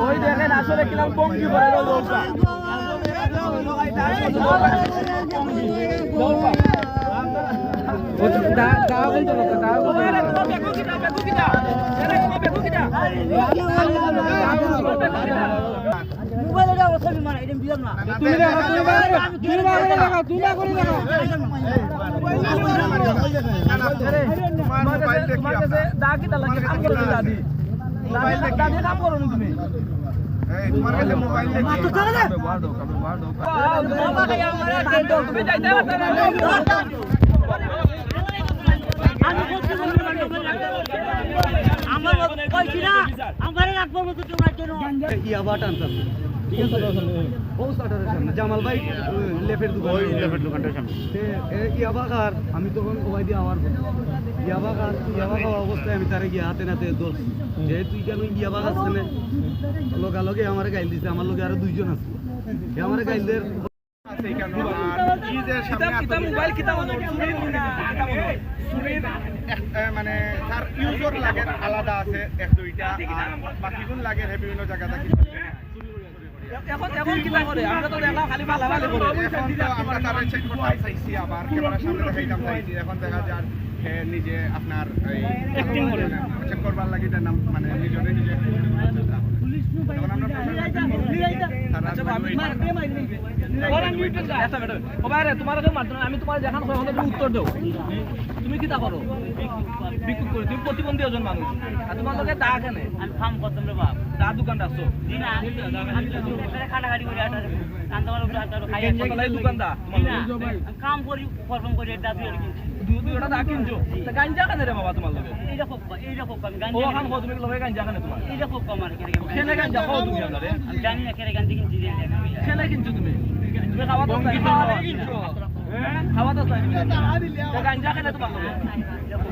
ওই দেখেন আসলে কিলাম পঙ্কি করে তোমার কাছে মোবাইল জামাল ভাই লেফের দোকানটার সামনে ইয়াবা কার আমি তখন ওয়াই দিয়ে আওয়ার ইয়াবা খাওয়া অবস্থায় আমি তারে গিয়ে হাতে নাতে ধরছি যেহেতু কেন ইয়াবা খাচ্ছে না লগে আমার গাইল দিচ্ছে আমার লগে আরো দুইজন আছে আমার গাইলদের মানে তার ইউজর লাগে আলাদা আছে এক দুইটা বাকিগুলো লাগে বিভিন্ন জায়গাটা এখন কিবা করে আমরা তো দেখা খালি ভালো করে এখন তো আমরা তার চেক করতে চাইছি আবার ক্যামেরার সামনে দেখাইতাম চাইছি এখন দেখা যায় নিজে আপনার অ্যাক্টিং করে চেক করবার লাগি তার নাম মানে নিজে এখন আমরা আমি তোমার দেখান উত্তর দেও তুমি কি তা করো বিক্রি করে তুমি প্রতিবন্ধী ওজন মানুষ আর তোমার লোকে দা কেনে আমি কাম করতাম রে বাপ দা দোকানটা আছো দোকানটা কাম করি পারফর্ম করি এটা দুইটা দা কিনছো গাঞ্জা কেনে রে বাবা তোমার লোকে এইটা খুব কম গাঞ্জা ও খান তুমি লোকে গাঞ্জা কেনে তোমার এইটা খুব কম আর কেনে গাঞ্জা খাও তুমি আপনারে আমি জানি না কেনে গাঞ্জা কিনছি কেনে কিনছো তুমি খাওয়া তো খাওয়া তো গাঞ্জা কেনে তোমার লোকে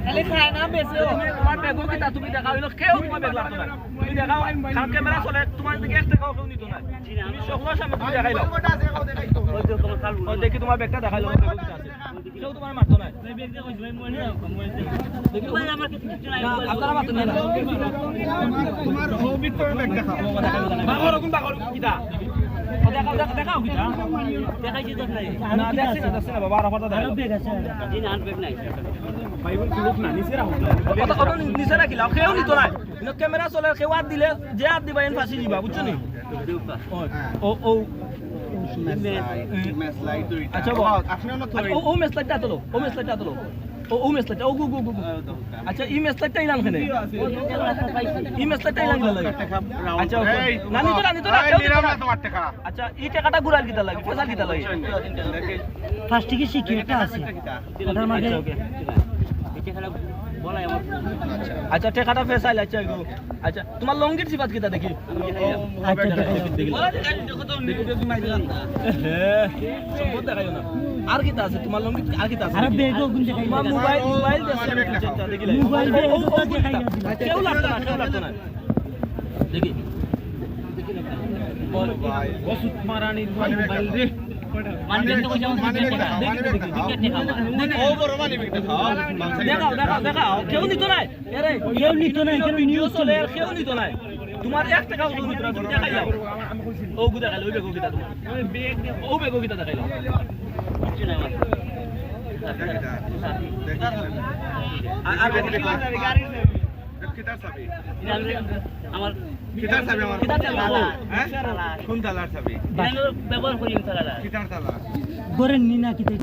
খালি খায় না বেশি তোমার বেগো কিটা তুমি দেখাও হইলো কেউ তোমার বেগ লাগতো না তুমি দেখাও কারণ ক্যামেরা চলে তোমার দিকে একটা কাউ কেউ নিত না তুমি সকলের সামনে তুমি দেখাইলো ওই দেখি তোমার বেগটা দেখাইলো বেগো কিটা আছে কেউ তোমার মারতো না বেগ দেখো ভাই মই না দেখি ভাই আমার কিছু নাই আপনারা মারতো না তোমার হবিট তো বেগ দেখাও বাগর কিটা দেখাও কিটা দেখাইছি তো নাই না দেখছি না বাবা আর কথা দেখাও বেগ আছে জি না বেগ নাই ভাইবল লোক না নিচে রাখো কত নিচে রাখিলা কেউ নিত না ক্যামেরা চলে কেউ আর দিলে যে আর দিবা এন ফাঁসি দিবা বুঝছো নি ও আচ্ছা ও মেসলাইটটা তোলো ও মেসলাইটটা ও গু আচ্ছা ই মেসলাইটটা ইলাম খানে ই মেসলাইটটা ইলাম লাগে আচ্ছা না নিতো না আচ্ছা ই টাকাটা গুড়াল কিটা লাগে পয়সা কিটা লাগে ফার্স্ট থেকে সিকিউরিটি আছে ওটার মাঝে আচ্ছা টেকাটা ফেসাইল আচ্ছা তোমার লঙ্গির সিফাত কিটা দেখি আর কিটা আছে তোমার লঙ্গি আর কিটা আছে তোমার মোবাইল কেউ লাগতো না দেখি বসুত মারানি মোবাইল রে দেখাও কেউ নিত নাই ভিডিও চলে কেউ নিত নাই তোমার 1 টাকা তুমি দেখাই যাও ও গু দেখাইলো ওই বেগো কিটা তোমার ও বেগো কিটা দেখাইলো আর কিটার চাবি আমার কিটার চাবি আমার কিটার চাবি হ্যাঁ কোন তালার চাবি ব্যবহার করি তালা কিটার তালা করেন নি না কিতে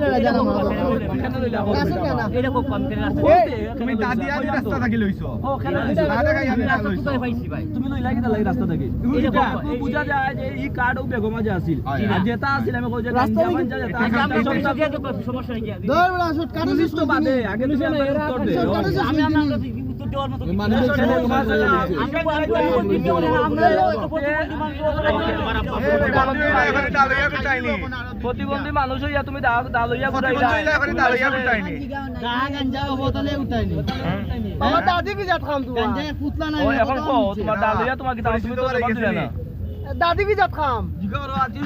এটা খুব কম করে তুমি দাদি আদি রাস্তা থাকি লইছো ও খেলা দাদা গাই আমি রাস্তা কোথায় পাইছি ভাই তুমি লইলা কিটা লাগি রাস্তা থাকি এটা বুঝা যায় যে এই কার্ড ও বেগো মাঝে আছিল আর যেটা আছিল আমি কই যে রাস্তা মাঝে যেটা সমস্যা নাই কি দর বড় শট কার্ড তো বাদে আগে তো উত্তর দে আমি আমরা উত্তর দেওয়ার মতো প্রতিবন্ধী মানুষ হইয়া তুমি দালইয়া ঘুরাইলা এখন কো তোমার দালইয়া তোমার কি তুমি তো দিলা না দাদি কি জাত খাম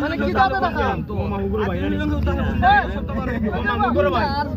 মানে কি জাত খাম তো মামুগুলো ভাই আর